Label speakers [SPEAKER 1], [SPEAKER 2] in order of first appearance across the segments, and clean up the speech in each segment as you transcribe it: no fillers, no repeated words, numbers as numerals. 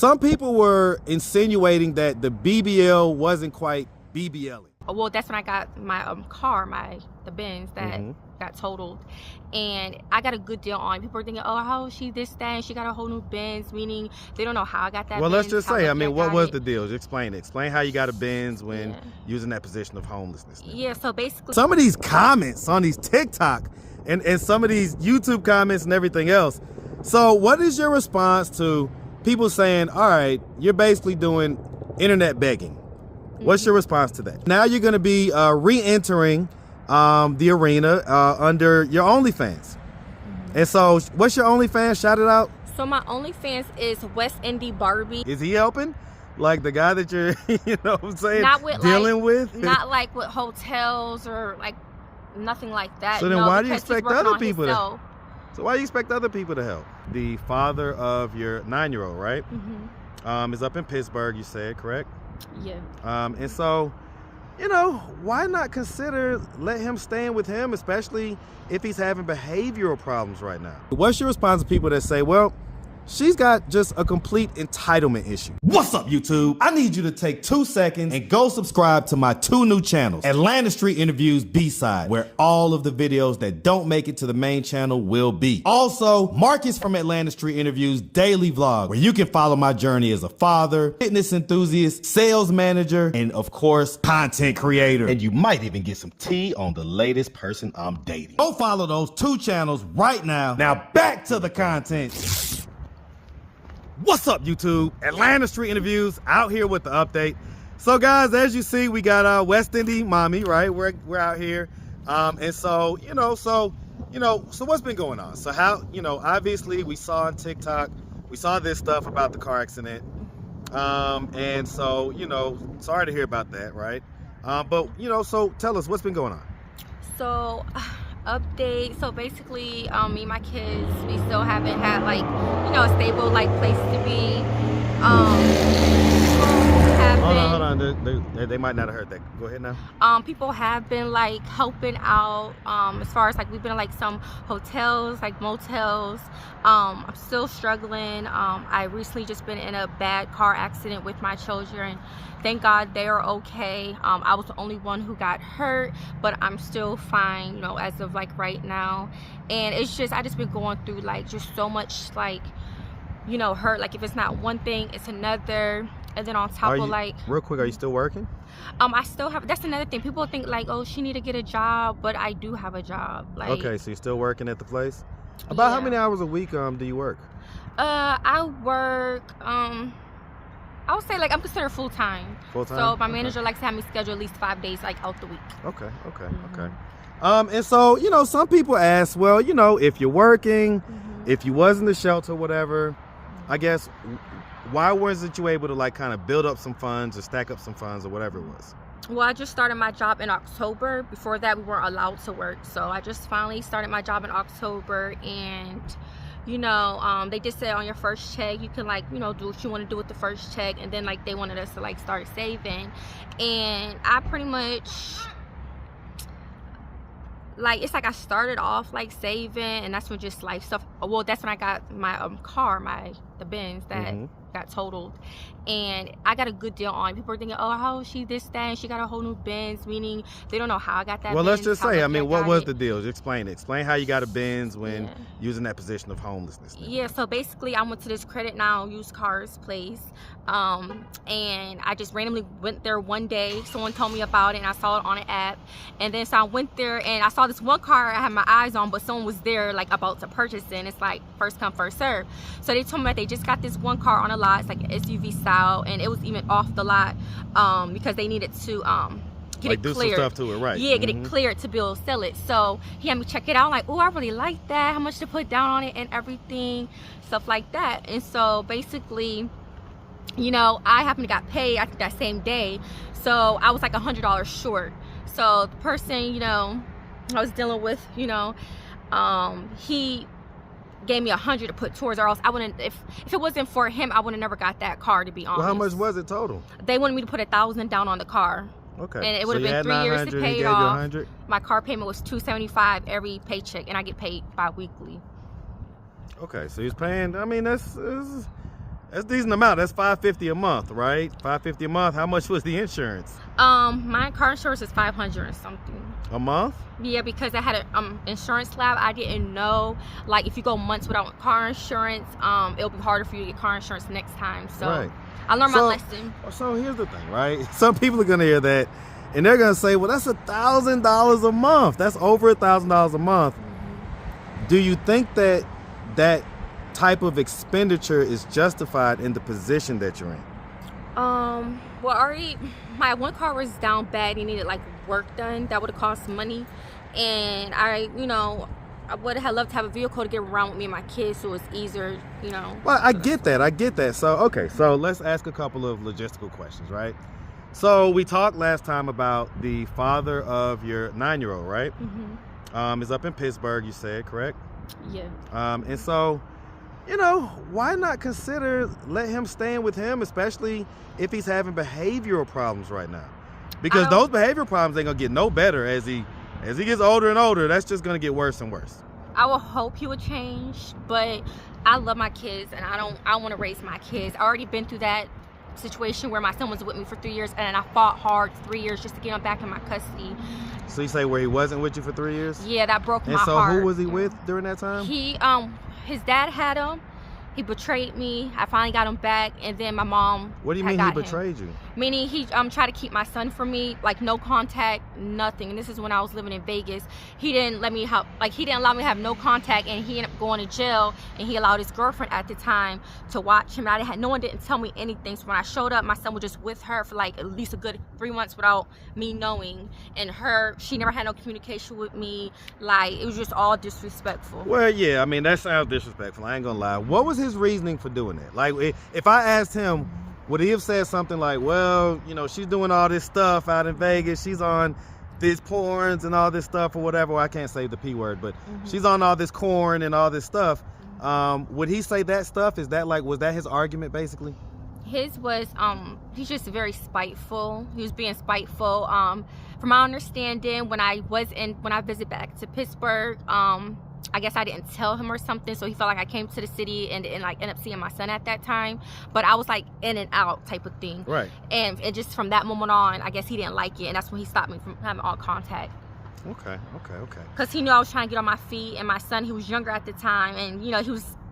[SPEAKER 1] some people were insinuating that the BBL wasn't quite BBLing.
[SPEAKER 2] Well, that's when I got my car, the Benz that got totaled, and I got a good deal on it. People are thinking, oh, how is she this, that, and she got a whole new Benz, meaning they don't know how I got that.
[SPEAKER 1] Well,
[SPEAKER 2] Benz,
[SPEAKER 1] let's just say, I mean, what was
[SPEAKER 2] it.
[SPEAKER 1] the deal? Explain it. Explain how you got a Benz when using that position of homelessness. Now.
[SPEAKER 2] Yeah, so basically,
[SPEAKER 1] some of these comments on these TikTok and some of these YouTube comments and everything else. So what is your response to people saying, all right, you're basically doing internet begging? What's your response to that? Now you're going to be re-entering the arena under your OnlyFans. And so what's your OnlyFans? Shout it out.
[SPEAKER 2] So my OnlyFans is westindiemamii.
[SPEAKER 1] Is he helping? Like the guy that you're, you know what I'm saying,
[SPEAKER 2] not with,
[SPEAKER 1] dealing with?
[SPEAKER 2] Not like with hotels or like nothing like that.
[SPEAKER 1] So then why do you expect other people to? So why do you expect other people to help? The father of your 9-year-old, right? Is up in Pittsburgh, you said, correct?
[SPEAKER 2] Yeah.
[SPEAKER 1] And so, you know, why not consider let him stay in with him, especially if he's having behavioral problems right now? What's your response to people that say, well, she's got just a complete entitlement issue? What's up, YouTube? I need you to take 2 seconds and go subscribe to my 2 new channels, Atlanta Street Interviews B-Side, where all of the videos that don't make it to the main channel will be. Also, Marcus from Atlanta Street Interviews Daily Vlog, where you can follow my journey as a father, fitness enthusiast, sales manager, and of course, content creator. And you might even get some tea on the latest person I'm dating. Go follow those 2 channels right now. Now back to the content. What's up, YouTube? Atlanta Street Interviews out here with the update. So guys, as you see, we got westindiemamii, right? We're out here. And so what's been going on? So how, obviously we saw on TikTok, we saw this stuff about the car accident. And so, sorry to hear about that, right? But so tell us what's been going on.
[SPEAKER 2] So update. So basically, me and my kids, we still haven't had a stable place to be.
[SPEAKER 1] Hold on. They might not have heard that. Go ahead now.
[SPEAKER 2] People have been helping out. As far as we've been in some hotels, motels. I'm still struggling. I recently just been in a bad car accident with my children. Thank God they are okay. I was the only one who got hurt, but I'm still fine, as of right now. And it's just, I just been going through just so much hurt. If it's not one thing, it's another. And then on top of
[SPEAKER 1] real quick, are you still working?
[SPEAKER 2] I still have, that's another thing. People think oh, she need to get a job, but I do have a job.
[SPEAKER 1] Okay, so you're still working at the place? About how many hours a week do you work?
[SPEAKER 2] I work I would say I'm considered full-time.
[SPEAKER 1] Full-time?
[SPEAKER 2] So my manager likes to have me schedule at least 5 days out the week.
[SPEAKER 1] Okay. And so, some people ask, well, if you're working, if you was in the shelter, whatever, I guess, why wasn't you able to kind of build up some funds or stack up some funds or whatever it was?
[SPEAKER 2] Well, I just started my job in October. Before that, we weren't allowed to work. So I just finally started my job in October, and they just said on your first check you can do what you want to do with the first check, and then they wanted us to start saving. And I pretty much it's I started off saving, and that's when just life stuff. Well, that's when I got my car, the Benz that got totaled, and I got a good deal on it. People are thinking, oh, how is she this, that, and she got a whole new Benz, meaning they don't know how I got that.
[SPEAKER 1] Well,
[SPEAKER 2] Benz,
[SPEAKER 1] let's just say, I mean, what was the deal? Explain it. Explain how you got a Benz when using that position of homelessness.
[SPEAKER 2] Yeah, so basically I went to this Credit Now used cars place, and I just randomly went there one day. Someone told me about it, and I saw it on an app, and then so I went there and I saw this one car I had my eyes on, but someone was there about to purchase it, and it's first come first serve. So they told me that they just got this one car on a lot. It's an SUV style, and it was even off the lot because they needed to get it cleared. Do some stuff to it, right? Yeah, get it cleared to be able to sell it. So he had me check it out, oh, I really like that, how much to put down on it and everything, stuff like that. And so basically, I happened to got paid I think that same day, so I was $100 short. So the person I was dealing with, he gave me $100 to put towards, or else I wouldn't, if it wasn't for him, I would have never got that car, to be honest.
[SPEAKER 1] Well, how much was it total?
[SPEAKER 2] They wanted me to put $1,000 down on the car.
[SPEAKER 1] Okay.
[SPEAKER 2] And it would have been 3 years to pay it off. My car payment was $275 every paycheck, and I get paid bi-weekly.
[SPEAKER 1] Okay, so he's paying, I mean, that's That's a decent amount. That's $550 a month, right? $550 a month. How much was the insurance?
[SPEAKER 2] My car insurance is $500 and something.
[SPEAKER 1] A month?
[SPEAKER 2] Yeah, because I had a insurance lab. I didn't know, like, if you go months without car insurance, it'll be harder for you to get car insurance next time. So
[SPEAKER 1] right.
[SPEAKER 2] I learned my lesson.
[SPEAKER 1] So here's the thing, right? Some people are gonna hear that and they're gonna say, well, that's $1,000 a month. That's over $1,000 a month. Mm-hmm. Do you think that that type of expenditure is justified in the position that you're in?
[SPEAKER 2] Well, already my one car was down bad. He needed like work done. That would have cost money, and I would have loved to have a vehicle to get around with me and my kids, so it's easier,
[SPEAKER 1] Well, I get that. So okay, so let's ask a couple of logistical questions, right? So we talked last time about the father of your 9-year-old, right? Mm-hmm. Is up in Pittsburgh, you said, correct?
[SPEAKER 2] Yeah.
[SPEAKER 1] And so, why not consider let him staying with him, especially if he's having behavioral problems right now? Because those behavioral problems ain't gonna get no better as he gets older and older. That's just gonna get worse and worse.
[SPEAKER 2] I will hope he would change, but I love my kids and I want to raise my kids. I already been through that situation where my son was with me for 3 years and I fought hard 3 years just to get him back in my custody.
[SPEAKER 1] So you say where he wasn't with you for 3 years?
[SPEAKER 2] Yeah, that broke my heart.
[SPEAKER 1] And so who was he with during that time?
[SPEAKER 2] His dad had him. He betrayed me. I finally got him back, and then my mom.
[SPEAKER 1] What do you mean he betrayed you?
[SPEAKER 2] Meaning he tried to keep my son from me, like no contact, nothing. And this is when I was living in Vegas. He didn't let me help. Like he didn't allow me to have no contact, and he ended up going to jail. And he allowed his girlfriend at the time to watch him. No one didn't tell me anything. So when I showed up, my son was just with her for like at least a good 3 months without me knowing. And she never had no communication with me. Like it was just all disrespectful.
[SPEAKER 1] Well, yeah, I mean that sounds disrespectful. I ain't gonna lie. What was his reasoning for doing that? Like if I asked him, would he have said something like, well, she's doing all this stuff out in Vegas, she's on these porns and all this stuff or whatever, well, I can't say the P word, but she's on all this corn and all this stuff, would he say that stuff? Was that his argument basically?
[SPEAKER 2] His was he's just very spiteful. He was being spiteful. From my understanding, when I visit back to Pittsburgh, I guess I didn't tell him or something, so he felt like I came to the city and didn't end up seeing my son at that time. But I was like in and out type of thing. Right. And just from that moment on, I guess he didn't like it, and that's when he stopped me from having all contact.
[SPEAKER 1] Okay.
[SPEAKER 2] Because he knew I was trying to get on my feet, and my son, he was younger at the time, and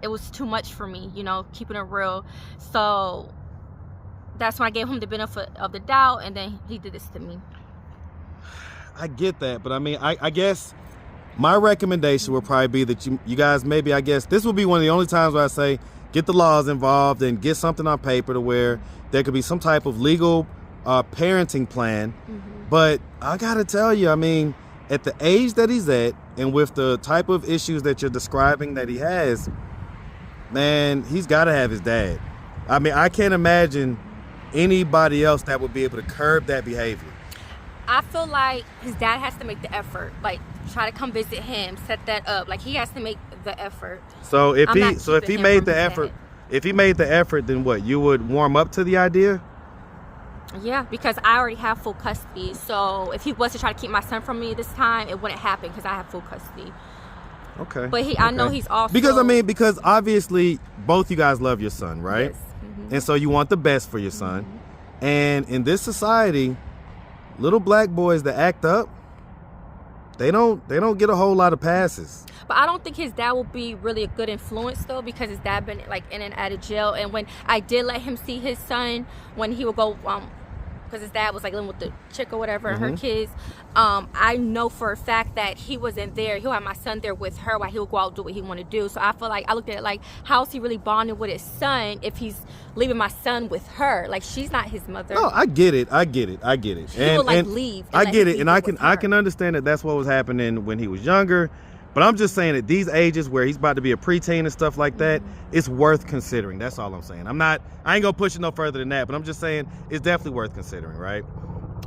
[SPEAKER 2] it was too much for me, keeping it real. So that's when I gave him the benefit of the doubt, and then he did this to me.
[SPEAKER 1] I get that, but I mean, I guess my recommendation would probably be that you guys maybe, I guess, this will be one of the only times where I say get the laws involved and get something on paper to where there could be some type of legal parenting plan. But I gotta tell you, I mean, at the age that he's at and with the type of issues that you're describing that he has, man, he's got to have his dad. I mean, I can't imagine anybody else that would be able to curb that behavior.
[SPEAKER 2] I feel like his dad has to make the effort, like try to come visit him, set that up. Like he has to make the effort.
[SPEAKER 1] So if he made the effort, then what? You would warm up to the idea?
[SPEAKER 2] Yeah, because I already have full custody. So if he was to try to keep my son from me this time, it wouldn't happen because I have full custody.
[SPEAKER 1] Okay.
[SPEAKER 2] But I know he's also
[SPEAKER 1] because obviously both you guys love your son, right?
[SPEAKER 2] Yes.
[SPEAKER 1] And so you want the best for your son. And in this society, little black boys that act up, they don't get a whole lot of passes.
[SPEAKER 2] But I don't think his dad will be really a good influence though, because his dad been like in and out of jail. And when I did let him see his son, when he would go because his dad was like living with the chick or whatever and her kids, I know for a fact that he wasn't there. He'll have my son there with her while he'll go out and do what he want to do. So I feel like I looked at it like, how's he really bonding with his son if he's leaving my son with her? Like she's not his mother.
[SPEAKER 1] No, I get it.
[SPEAKER 2] He will leave.
[SPEAKER 1] I get it, and I can understand that that's what was happening when he was younger. But I'm just saying at these ages where he's about to be a preteen and stuff like that, it's worth considering. That's all I'm saying. I ain't gonna push it no further than that, but I'm just saying it's definitely worth considering, right?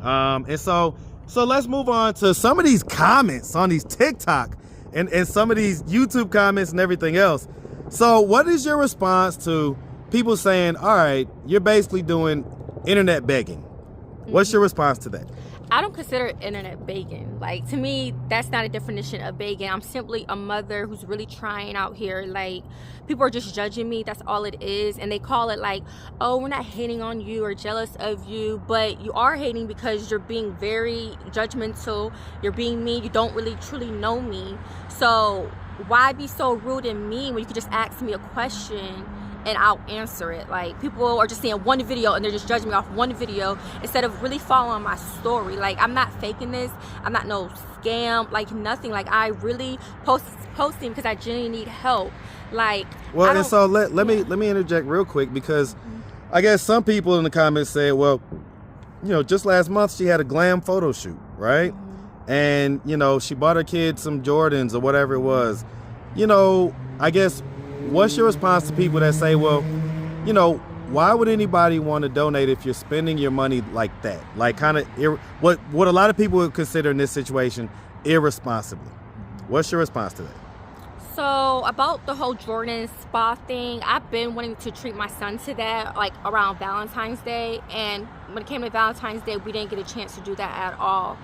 [SPEAKER 1] And so let's move on to some of these comments on these TikTok and some of these YouTube comments and everything else. So what is your response to people saying, all right, you're basically doing internet begging? What's your response to that?
[SPEAKER 2] I don't consider internet begging. Like, to me, that's not a definition of begging. I'm simply a mother who's really trying out here. Like, people are just judging me. That's all it is. And they call it like, oh, we're not hating on you or jealous of you. But you are hating because you're being very judgmental. You're being mean. You don't really truly know me. So why be so rude and mean when you could just ask me a question and I'll answer it? Like, people are just seeing one video and they're just judging me off one video instead of really following my story. Like, I'm not faking this. I'm not no scam, like nothing. Like, I really posting because I genuinely need help. Like,
[SPEAKER 1] well, and so let me interject real quick, because I guess some people in the comments say, well, you know, just last month she had a glam photo shoot, right? And, you know, she bought her kids some Jordans or whatever it was. You know, I guess, what's your response to people that say, well, you know, why would anybody want to donate if you're spending your money like that? Like, kind of what a lot of people would consider in this situation irresponsibly. What's your response to that?
[SPEAKER 2] So about the whole Jordan spa thing, I've been wanting to treat my son to that, like around Valentine's Day. And when it came to Valentine's Day, we didn't get a chance to do that at all.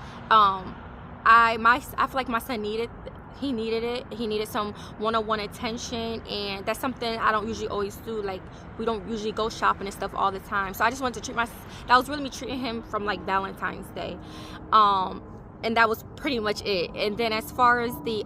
[SPEAKER 2] I feel like my son needed it. He needed some one-on-one attention, and that's something I don't usually always do. Like, we don't usually go shopping and stuff all the time. So I just wanted to that was really me treating him from like Valentine's Day. And that was pretty much it. And then as far as the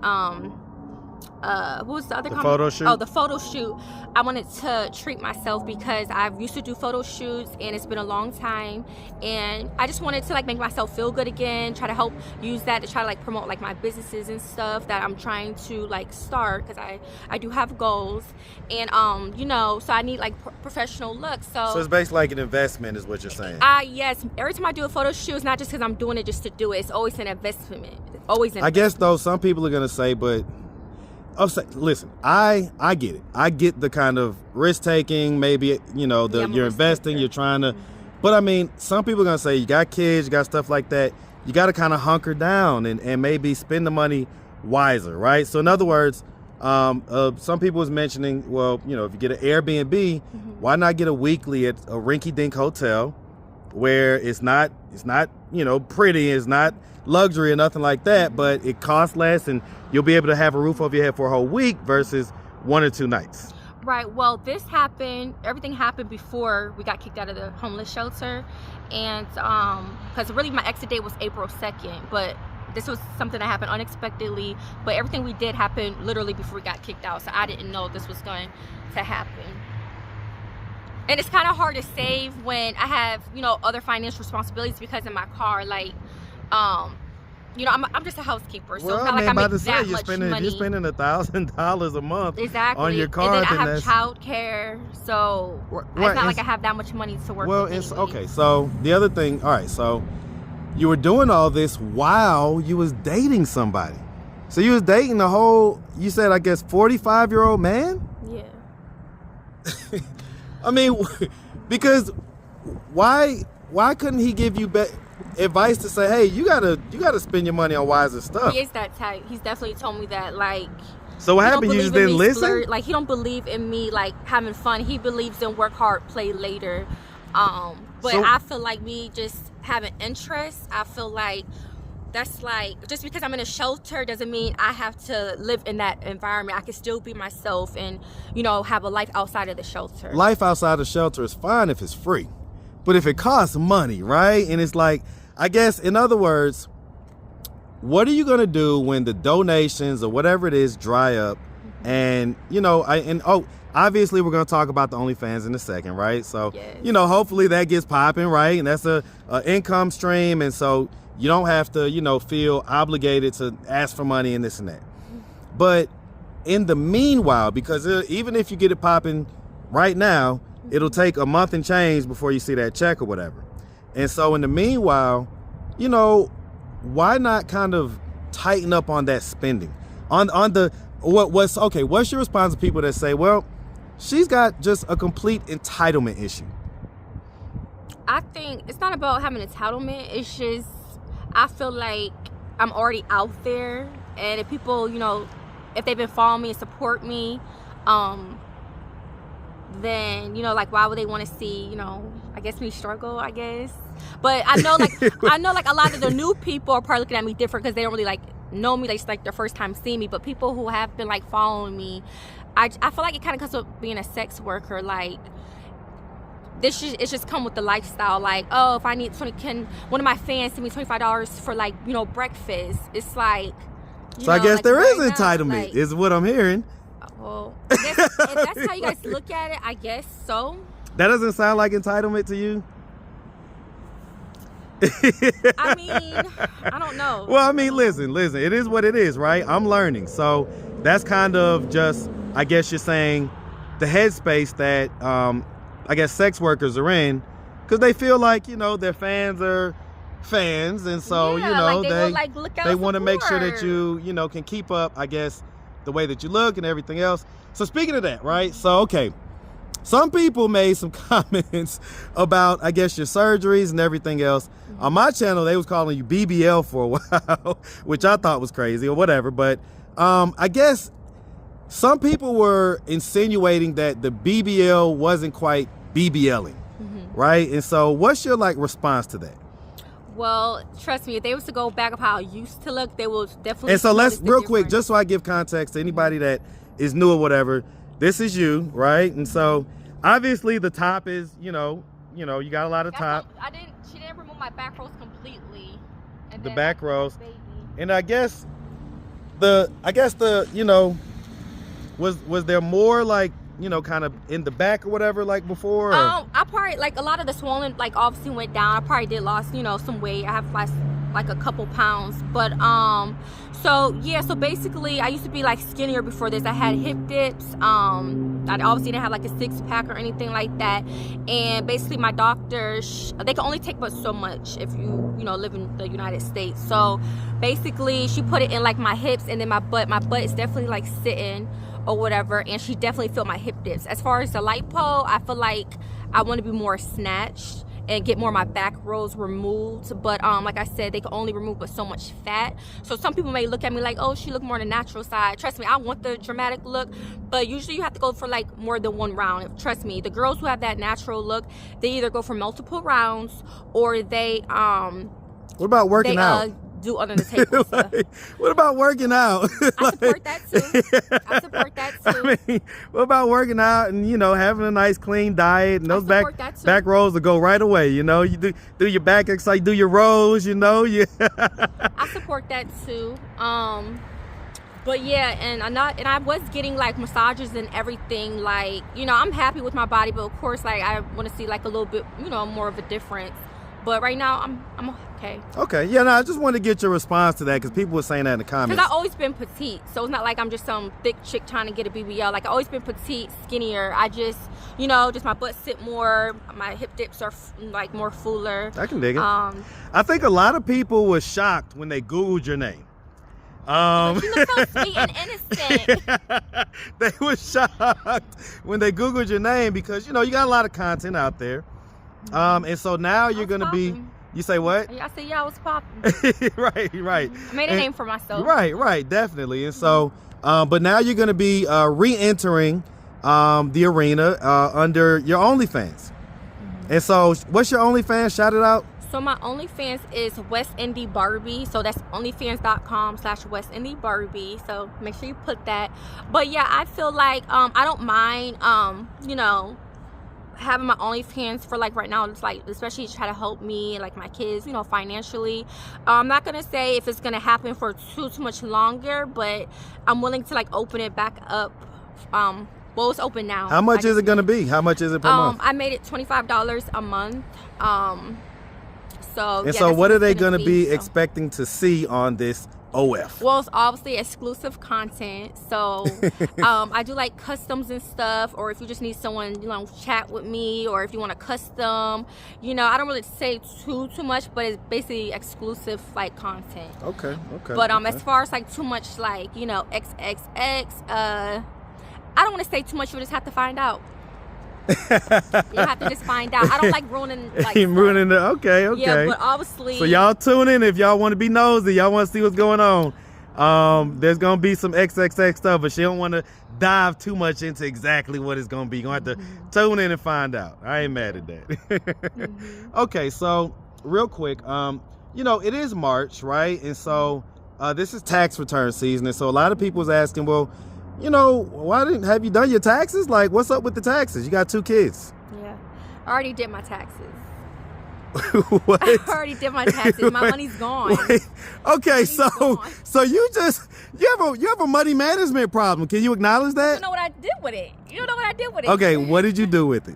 [SPEAKER 2] what was the other comment?
[SPEAKER 1] Photo shoot?
[SPEAKER 2] Oh, the photo shoot. I wanted to treat myself because I used to do photo shoots and it's been a long time, and I just wanted to like make myself feel good again, try to help use that to try to like promote like my businesses and stuff that I'm trying to like start, because I do have goals, and you know, so I need like professional looks. So
[SPEAKER 1] it's basically like an investment is what you're saying.
[SPEAKER 2] Yes, every time I do a photo shoot, it's not just because I'm doing it just to do it. It's always an investment. I
[SPEAKER 1] guess though some people are gonna say, but listen, I get it. I get the kind of risk taking, maybe, you know, you're investing, you're trying to, but I mean, some people are gonna say, you got kids, you got stuff like that, you got to kind of hunker down and maybe spend the money wiser, right? So in other words, some people was mentioning, well, you know, if you get an Airbnb, why not get a weekly at a rinky-dink hotel where it's not, you know, pretty, it's not luxury or nothing like that, but it costs less and you'll be able to have a roof over your head for a whole week versus 1 or 2 nights.
[SPEAKER 2] Right. Well, everything happened before we got kicked out of the homeless shelter. And because really my exit date was April 2nd, but this was something that happened unexpectedly. But everything we did happened literally before we got kicked out. So I didn't know this was going to happen. And it's kind of hard to save when I have, you know, other financial responsibilities because of my car. Like, you know, I'm just a housekeeper, so it's not like I make that much money.
[SPEAKER 1] You're spending $1,000 a month on your car.
[SPEAKER 2] And then I have childcare, so it's not like I have that much money to work with.
[SPEAKER 1] Well, it's okay. So the other thing, all right, so you were doing all this while you was dating somebody. So you was dating the whole, you said, I guess, 45-year-old man?
[SPEAKER 2] Yeah.
[SPEAKER 1] I mean, because why couldn't he give you advice to say, hey, you gotta spend your money on wiser stuff?
[SPEAKER 2] He is that type. He's definitely told me that. Like,
[SPEAKER 1] so what happened? You just didn't listen?
[SPEAKER 2] Like, he don't believe in me like having fun. He believes in work hard, play later. But I feel like me just having interest, I feel like that's like, just because I'm in a shelter doesn't mean I have to live in that environment. I can still be myself and, you know, have a life outside of the shelter.
[SPEAKER 1] Life outside the shelter is fine if it's free, but if it costs money, right? And it's like, I guess, in other words, what are you gonna do when the donations or whatever it is dry up? And, you know, obviously we're gonna talk about the OnlyFans in a second, right? So, yes, you know, hopefully that gets popping, right? And that's a income stream, and so you don't have to, you know, feel obligated to ask for money and this and that. But in the meanwhile, because even if you get it popping right now, it'll take a month and change before you see that check or whatever. And so in the meanwhile, you know, why not kind of tighten up on that spending? What's your response to people that say, well, she's got just a complete entitlement issue?
[SPEAKER 2] I think it's not about having entitlement. It's just, I feel like I'm already out there, and if people, you know, if they've been following me and support me, then, you know, like, why would they want to see, you know, I guess me struggle, I guess. But I know, like, a lot of the new people are probably looking at me different because they don't really, like, know me. Like, it's like their first time seeing me. But people who have been, like, following me, I feel like it kind of comes with being a sex worker. Like, it's just come with the lifestyle. Like, oh, if I need can one of my fans send me $25 for, like, you know, breakfast? It's like,
[SPEAKER 1] so I guess like there is entitlement, like, is what I'm hearing.
[SPEAKER 2] Well, if that's how you guys look at it, I guess so.
[SPEAKER 1] That doesn't sound like entitlement to you?
[SPEAKER 2] I mean, I don't know.
[SPEAKER 1] Well, I mean, listen, it is what it is, right? I'm learning. So that's kind of just, I guess you're saying, the headspace that, I guess, sex workers are in, because they feel like, you know, their fans are fans. And so,
[SPEAKER 2] yeah,
[SPEAKER 1] you know,
[SPEAKER 2] like,
[SPEAKER 1] they want to make sure that you know, can keep up, I guess, the way that you look and everything else. So speaking of that, right? So, okay. Some people made some comments about, I guess, your surgeries and everything else. Mm-hmm. On my channel, they was calling you BBL for a while, which I thought was crazy or whatever. But I guess some people were insinuating that the BBL wasn't quite BBLing, right? And so what's your, like, response to that?
[SPEAKER 2] Well, trust me, if they was to go back of how I used to look, they will definitely.
[SPEAKER 1] And so let's, real quick, just so I give context to anybody that is new or whatever, this is you, right? And so obviously the top is, you know, you got a lot of top.
[SPEAKER 2] She didn't remove my back rows completely. And
[SPEAKER 1] the back rows.
[SPEAKER 2] Baby.
[SPEAKER 1] And I guess the, you know, was there more, like, you know, kind of in the back or whatever, like before?
[SPEAKER 2] I probably, like, a lot of the swollen, like, obviously went down. I probably did lost, you know, some weight. I have lost like a couple pounds. But so yeah, so basically I used to be, like, skinnier before this. I had hip dips. I obviously didn't have, like, a six-pack or anything like that. And basically my doctor, they can only take but so much if you know, live in the United States. So basically she put it in, like, my hips and then my butt. My butt is definitely, like, sitting or whatever, and she definitely felt my hip dips. As far as the lipo, I feel like I want to be more snatched and get more of my back rolls removed. But like I said, they can only remove but so much fat. So some people may look at me like, oh, she look more on the natural side. Trust me, I want the dramatic look, but usually you have to go for, like, more than one round. Trust me, the girls who have that natural look, they either go for multiple rounds or they
[SPEAKER 1] what about working out?
[SPEAKER 2] Do under the table stuff.
[SPEAKER 1] What about working out?
[SPEAKER 2] I support that too. I support that too.
[SPEAKER 1] I mean, what about working out and, you know, having a nice clean diet and those back rolls will go right away, you know? You do your back exercise, do your rolls, you know?
[SPEAKER 2] I support that too. But yeah, and I was getting, like, massages and everything. Like, you know, I'm happy with my body, but of course, like, I want to see, like, a little bit, you know, more of a difference. But right now, I'm okay. Okay,
[SPEAKER 1] yeah, no, I just wanted to get your response to that because people were saying that in the comments.
[SPEAKER 2] Because I've always been petite, so it's not like I'm just some thick chick trying to get a BBL. Like, I've always been petite, skinnier. I just, you know, just my butt sit more, my hip dips are, like, more fuller.
[SPEAKER 1] I can dig it. I think a lot of people were shocked when they Googled your name.
[SPEAKER 2] She looks so sweet and innocent.
[SPEAKER 1] They were shocked when they Googled your name because, you know, you got a lot of content out there. And so now you're going to be, you say what?
[SPEAKER 2] I said, yeah, I was popping.
[SPEAKER 1] right.
[SPEAKER 2] I made a name for myself.
[SPEAKER 1] Right, definitely. And so, but now you're going to be re-entering the arena under your OnlyFans. And so what's your OnlyFans? Shout it out.
[SPEAKER 2] So my OnlyFans is westindiemamii. So that's onlyfans.com/westindiemamii. So make sure you put that. But yeah, I feel like I don't mind you know, having my OnlyFans for, like, right now. It's like, especially to try to help me, like, my kids, you know, financially. I'm not gonna say if it's gonna happen for too much longer, but I'm willing to, like, open it back up. Well, it's open now.
[SPEAKER 1] How much is it gonna be? How much is it per month?
[SPEAKER 2] I made it $25 a month. So
[SPEAKER 1] and yeah, so what are they gonna be expecting to see on this OF?
[SPEAKER 2] Well, it's obviously exclusive content. So I do, like, customs and stuff, or if you just need someone, you know, chat with me, or if you want a custom, you know, I don't really say too much, but it's basically exclusive, like, content.
[SPEAKER 1] Okay.
[SPEAKER 2] But as far as, like, too much, like, you know, XXX, I don't want to say too much. You just have to find out. You have to just find out. I don't like ruining, like,
[SPEAKER 1] ruining the okay.
[SPEAKER 2] Yeah, but obviously.
[SPEAKER 1] So y'all tune in if y'all want to be nosy. Y'all want to see what's going on. There's gonna be some XXX stuff, but she don't want to dive too much into exactly what it's gonna be. You're gonna have to tune in and find out. I ain't mad at that. Okay, so real quick, it is March, right? And so this is tax return season, and so a lot of people was asking, well, have you done your taxes? Like, what's up with the taxes? You got 2 kids.
[SPEAKER 2] Yeah, I already did my taxes.
[SPEAKER 1] What?
[SPEAKER 2] I already did my taxes. My money's gone.
[SPEAKER 1] Wait. Okay,
[SPEAKER 2] Money's gone.
[SPEAKER 1] so you have a money management problem. Can you acknowledge that?
[SPEAKER 2] You don't know what I did with it. You don't know what I did with it.
[SPEAKER 1] Okay, what did you do with it?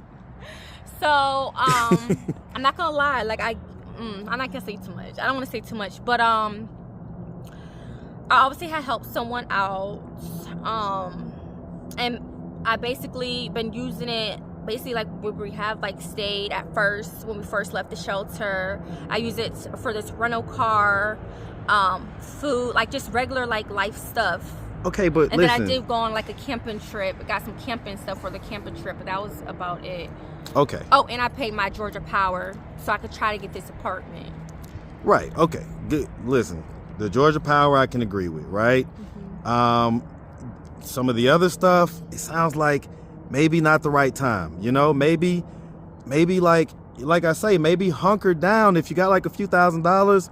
[SPEAKER 2] So, I'm not gonna lie. Like I'm not gonna say too much. I don't want to say too much, but I obviously had helped someone out, and I basically been using it. Basically, like where we have like stayed at first when we first left the shelter. I use it for this rental car, food, like just regular like life stuff.
[SPEAKER 1] Okay, but
[SPEAKER 2] and
[SPEAKER 1] listen.
[SPEAKER 2] then I did go on like a camping trip. I got some camping stuff for the camping trip, but that was about it.
[SPEAKER 1] Okay.
[SPEAKER 2] Oh, and I paid my Georgia Power so I could try to get this apartment.
[SPEAKER 1] Right. Okay. Good. Listen, the Georgia Power I can agree with, right? Some of the other stuff, it sounds like maybe not the right time. Maybe like I say, maybe hunker down. If you got like a few $1,000s,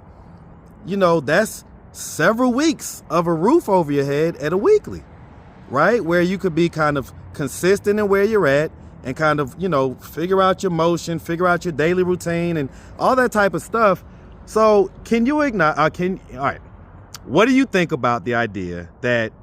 [SPEAKER 1] that's several weeks of a roof over your head at a weekly, right? Where you could be kind of consistent in where you're at and kind of, figure out your motion, figure out your daily routine and all that type of stuff. So can you all right, what do you think about the idea that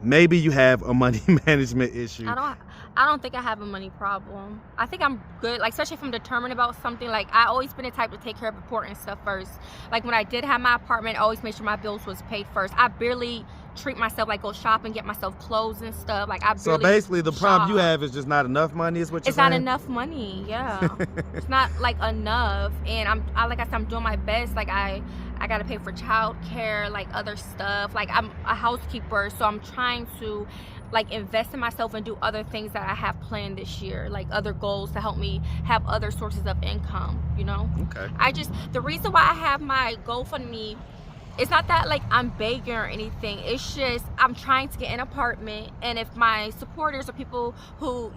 [SPEAKER 1] maybe you have a money management issue?
[SPEAKER 2] I don't think I have a money problem. I think I'm good, like especially if I'm determined about something. Like I always been the type to take care of important stuff first. Like when I did have my apartment, I always made sure my bills was paid first. I barely treat myself like go shopping, get myself clothes and stuff. Like I barely
[SPEAKER 1] So basically the problem
[SPEAKER 2] shop.
[SPEAKER 1] you have is just not enough money is what you're
[SPEAKER 2] It's
[SPEAKER 1] saying?
[SPEAKER 2] not enough money, yeah. It's not like enough. And like I said, I'm doing my best. Like I gotta pay for childcare, like other stuff. Like I'm a housekeeper, so I'm trying to like invest in myself and do other things that I have planned this year, like other goals to help me have other sources of income,
[SPEAKER 1] Okay.
[SPEAKER 2] The reason why I have my GoFundMe, it's not that like I'm begging or anything. It's just I'm trying to get an apartment, and if my supporters or people who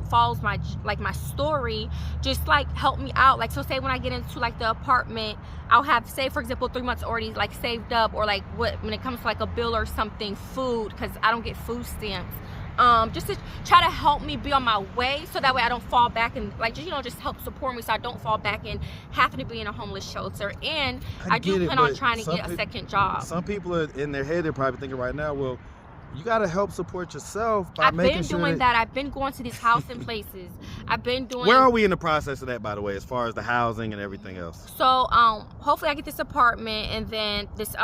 [SPEAKER 2] follows my story just like help me out. Like so, say when I get into like the apartment, I'll have, say for example, 3 months already like saved up, or like when it comes to like a bill or something, food, because I don't get food stamps. Just to try to help me be on my way, so that way I don't fall back and like just help support me so I don't fall back and having to be in a homeless shelter. And I do plan on trying to get a second job.
[SPEAKER 1] Some people are in their head, they're probably thinking right now, well, you got to help support yourself by making sure. I've been doing that.
[SPEAKER 2] I've been going to these housing places. I've been doing.
[SPEAKER 1] Where are we in the process of that, by the way, as far as the housing and everything else?
[SPEAKER 2] So hopefully I get this apartment, and then this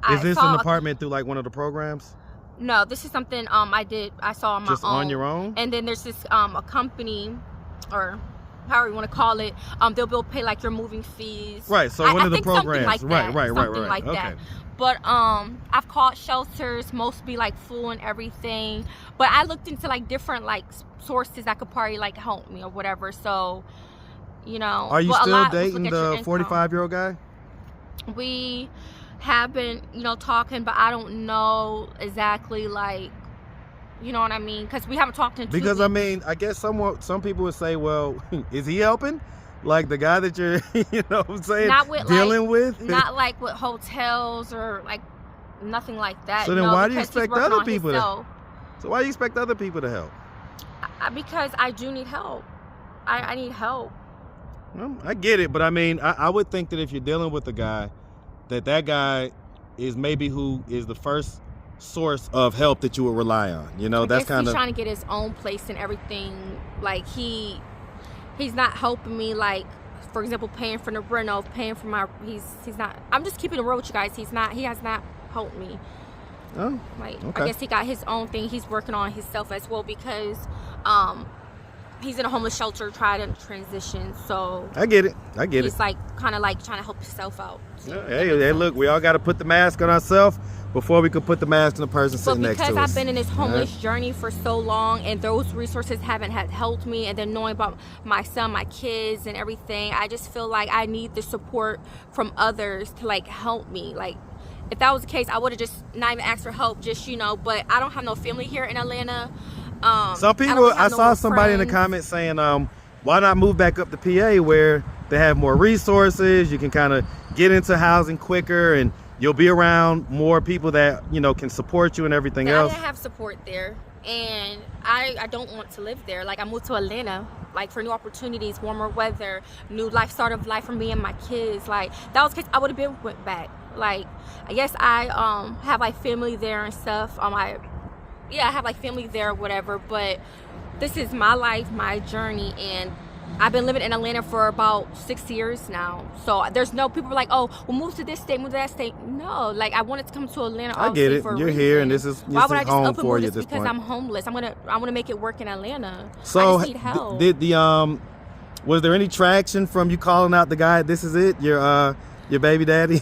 [SPEAKER 1] Is this an apartment through like one of the programs?
[SPEAKER 2] No, this is something I saw on my own.
[SPEAKER 1] Just on your own?
[SPEAKER 2] And then there's this a company, or however you want to call it, they'll pay like your moving fees.
[SPEAKER 1] Right, so one of the programs.
[SPEAKER 2] Right. Something like
[SPEAKER 1] okay.
[SPEAKER 2] that. But I've called shelters, most be like full and everything. But I looked into like different like sources that could probably like help me or whatever. So,
[SPEAKER 1] Are you still dating the 45-year-old guy?
[SPEAKER 2] We have been, talking, but I don't know exactly, like, you know what I mean? Because we haven't talked in 2
[SPEAKER 1] Because
[SPEAKER 2] weeks.
[SPEAKER 1] I mean, I guess some people would say, well, is he helping? Like the guy that you're, what I'm saying,
[SPEAKER 2] not with,
[SPEAKER 1] dealing with?
[SPEAKER 2] Not like with hotels or like nothing like that.
[SPEAKER 1] So then why do you expect other people to? So why do you expect other people to help?
[SPEAKER 2] Because I do need help. I need help.
[SPEAKER 1] Well, I get it, but I mean, I would think that if you're dealing with a guy, that guy is maybe who is the first source of help that you would rely on. That's kind of.
[SPEAKER 2] He's trying to get his own place and everything. Like he's not helping me. Like, for example, paying for the rental, paying for my. He's not. I'm just keeping it real with you guys. He has not helped me.
[SPEAKER 1] Oh.
[SPEAKER 2] Like,
[SPEAKER 1] okay.
[SPEAKER 2] I guess he got his own thing. He's working on himself as well because, he's in a homeless shelter, trying to transition. So
[SPEAKER 1] I get it.
[SPEAKER 2] He's like kind of like trying to help himself out.
[SPEAKER 1] Hey, look, we all got to put the mask on ourselves before we could put the mask on the person sitting next to us.
[SPEAKER 2] But because I've been in this homeless journey for so long, and those resources haven't had helped me, and then knowing about my son, my kids, and everything, I just feel like I need the support from others to like help me. Like, if that was the case, I would have just not even asked for help, just, you know, but I don't have no family here in Atlanta.
[SPEAKER 1] Some people, I saw somebody in the comments saying, why not move back up to PA where they have more resources, you can kind of get into housing quicker, and you'll be around more people that, you know, can support you and everything else.
[SPEAKER 2] I didn't have support there, and I don't want to live there. Like, I moved to Atlanta, like, for new opportunities, warmer weather, new life, start of life for me and my kids. Like, that was the case, I would have went back. Like, yes, I have like family there and stuff. I have like family there or whatever, but this is my life, my journey, and I've been living in Atlanta for about 6 years now. So there's no people like, oh, we'll move to this state, move to that state. No, like, I wanted to come to Atlanta.
[SPEAKER 1] I get it. You're here, and this is home for you at this
[SPEAKER 2] point. Because I'm homeless. I want to make it work in Atlanta.
[SPEAKER 1] So
[SPEAKER 2] I just need help.
[SPEAKER 1] Did the was there any traction from you calling out the guy? This is it, your baby daddy?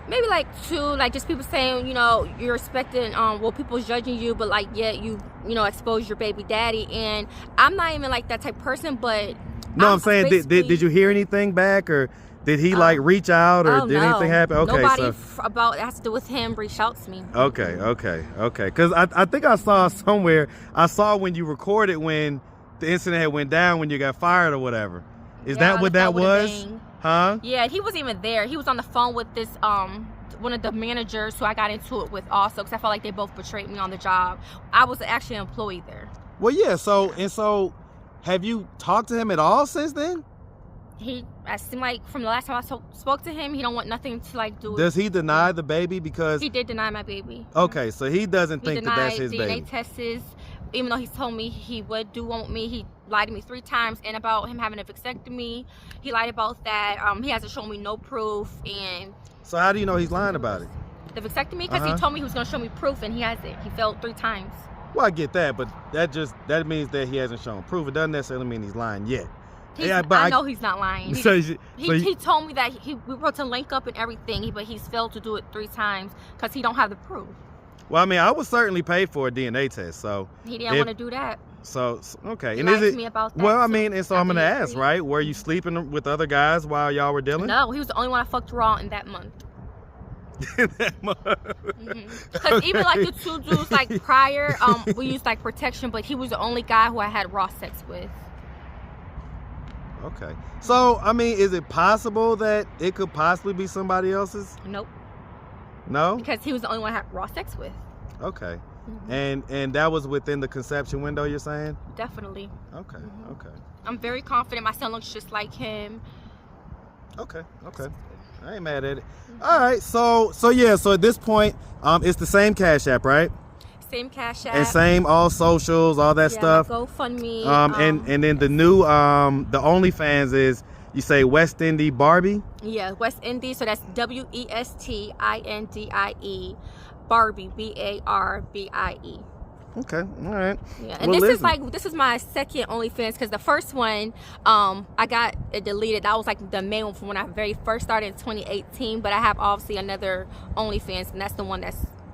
[SPEAKER 2] Maybe like 2, like, just people saying, you know, you're expecting, well, people's judging you, but like, yet you know, expose your baby daddy, and I'm not even like that type of person, but
[SPEAKER 1] no, I'm saying, did you hear anything back, or did he like reach out, or did anything happen? Okay,
[SPEAKER 2] nobody about that has to do with him reached out to me.
[SPEAKER 1] Okay, because I think I saw somewhere, when you recorded when the incident had went down, when you got fired or whatever. Is that what that was? Huh?
[SPEAKER 2] Yeah, he wasn't even there. He was on the phone with this one of the managers who I got into it with also, because I felt like they both betrayed me on the job. I was actually an employee there.
[SPEAKER 1] Well, yeah. So have you talked to him at all since then?
[SPEAKER 2] I seem like from the last time I spoke to him, he don't want nothing to like do.
[SPEAKER 1] Does he deny the baby? Because
[SPEAKER 2] he did deny my baby.
[SPEAKER 1] Okay, so he doesn't think that that's his
[SPEAKER 2] DNA
[SPEAKER 1] baby.
[SPEAKER 2] tests, even though he told me he would do one with me. He lied to me 3 times, and about him having a vasectomy, he lied about that. He hasn't shown me no proof. And
[SPEAKER 1] so how do you know he's lying about it?
[SPEAKER 2] The vasectomy, because he told me he was going to show me proof, and he hasn't. He failed 3 times.
[SPEAKER 1] Well, I get that, but that means that he hasn't shown proof. It doesn't necessarily mean he's lying yet.
[SPEAKER 2] I know he's not lying.
[SPEAKER 1] He
[SPEAKER 2] told me that we were to link up and everything, but he's failed to do it 3 times because he don't have the proof.
[SPEAKER 1] Well, I mean, I would certainly pay for a DNA test. So
[SPEAKER 2] he didn't want to do that.
[SPEAKER 1] So okay,
[SPEAKER 2] He
[SPEAKER 1] and
[SPEAKER 2] lied to me about that.
[SPEAKER 1] Well, I mean, and so I'm gonna ask, right? Were you sleeping with other guys while y'all were dealing?
[SPEAKER 2] No, he was the only one I fucked raw in that month. Because even like the 2 dudes like prior, we used like protection, but he was the only guy who I had raw sex with.
[SPEAKER 1] Okay, so I mean, is it possible that it could possibly be somebody else's?
[SPEAKER 2] Nope.
[SPEAKER 1] No?
[SPEAKER 2] Because he was the only one I had raw sex with.
[SPEAKER 1] Okay. And that was within the conception window, you're saying?
[SPEAKER 2] Definitely.
[SPEAKER 1] Okay. Okay.
[SPEAKER 2] I'm very confident my son looks just like him.
[SPEAKER 1] Okay. I ain't mad at it. All right, so at this point, it's the same Cash App, right?
[SPEAKER 2] Same Cash App.
[SPEAKER 1] And same all socials, all that stuff.
[SPEAKER 2] GoFundMe.
[SPEAKER 1] And then the new the OnlyFans is, you say West Indie Barbie?
[SPEAKER 2] Yeah, West Indie. So that's WESTINDIE Barbie, BARBIE.
[SPEAKER 1] Okay, all right.
[SPEAKER 2] Yeah, and this is my second OnlyFans, because the first one I got it deleted. That was like the main one from when I very first started in 2018. But I have obviously another OnlyFans, and that's the one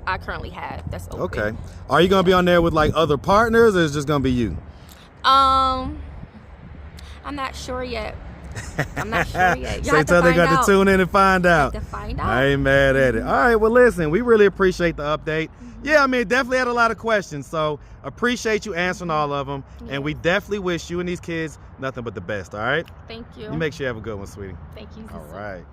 [SPEAKER 2] I currently have. That's open.
[SPEAKER 1] Okay. Are you gonna be on there with like other partners, or is it just gonna be you?
[SPEAKER 2] I'm not sure yet.
[SPEAKER 1] So tell they got to tune in and find out. I ain't mad at it. All right, well, listen, we really appreciate the update. Yeah, I mean, definitely had a lot of questions, so appreciate you answering all of them. And we definitely wish you and these kids nothing but the best. All right?
[SPEAKER 2] Thank you.
[SPEAKER 1] You make sure you have a good one, sweetie.
[SPEAKER 2] Thank you.
[SPEAKER 1] All right.